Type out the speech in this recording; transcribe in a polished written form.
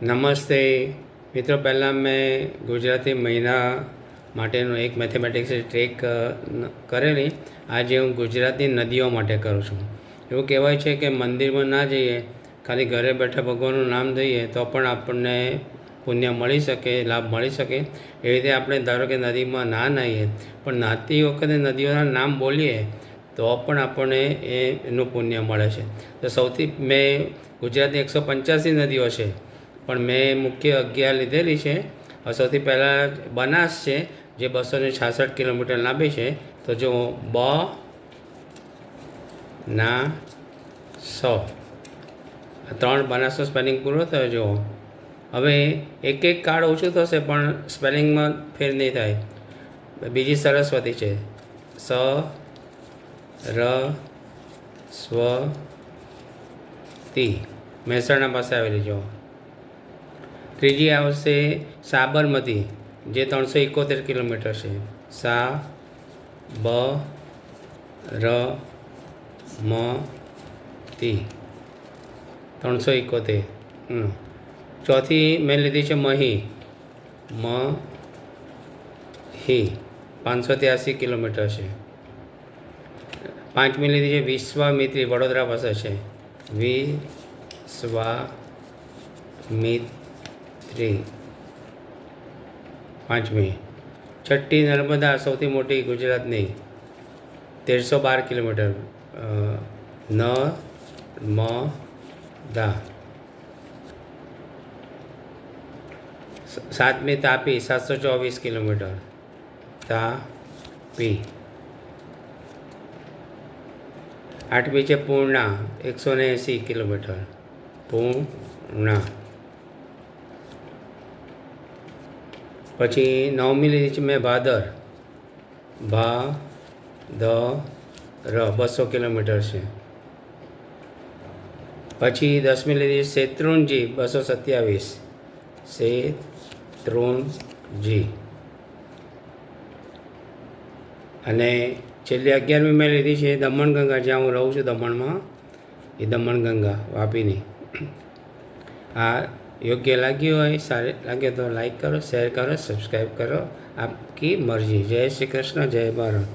નમસ્તે મિત્રો, પહેલાં મેં ગુજરાતી મહિના માટેનો એક મેથેમેટિક્સ ટ્રેક કરેલી. આજે હું ગુજરાતી નદીઓ માટે કરું છું. એવું કહેવાય છે કે મંદિરમાં ના જઈએ, ખાલી ઘરે બેઠા ભગવાનનું નામ દઈએ તો પણ આપણને પુણ્ય મળી શકે, લાભ મળી શકે. એવી રીતે આપણે ધારો કે નદીમાં ના નાહીએ, પણ નાહતી વખતે નદીઓના નામ બોલીએ તો પણ આપણને એનું પુણ્ય મળે છે. તો સૌથી મેં ગુજરાતની 185 નદીઓ છે, પણ મેં મુખ્ય 11 લીધેલી છે. સૌથી પહેલાં બનાસ છે, જે 266 કિલોમીટર લાંબી છે. તો જો બ ના 100 3 બનાસનો સ્પેલિંગ પૂરો થયો. જુઓ, હવે એક એક કાર્ડ ઓછું થશે પણ સ્પેલિંગમાં ફેર નહીં થાય. બીજી સરસ્વતી છે, સ ર સ્વ તી, મહેસાણા પાસે આવેલી. જો ત્રીજી આવશે સાબરમતી, જે 371 કિલોમીટર છે. સા બ ર મ તી, 371. ચોથી મેં લીધી છે મહી, મ હી, 583 કિલોમીટર છે. પાંચમી લીધી છે વિશ્વામિત્રી, વડોદરા પાસે છે. વિશ્વામિત્રી, પાંચમી. છઠ્ઠી નર્મદા, સૌથી મોટી ગુજરાતની, 1312 કિલોમીટર, ન મ દા. સાતમી તાપી, 724 કિલોમીટર, તાપી. આઠમી છે પૂર્ણા, 180 કિલોમીટર, પૂર્ણા. પછી નવમી લીધી છે મેં ભાદર, ભા દ ર, 200 કિલોમીટર છે. પછી દસમી લીધી શેત્રુંજી, 227, શેત્રુંજી. અને છેલ્લી 11મી મેં લીધી છે દમણગંગા, જ્યાં હું રહું છું દમણમાં, એ દમણગંગા વાપીની. આ યોગ્ય લાગ્યું હોય, સારી લાગે તો લાઈક કરો, શેર કરો, સબસ્ક્રાઈબ કરો. આપકી મરજી. જય શ્રી કૃષ્ણ, જય ભારત.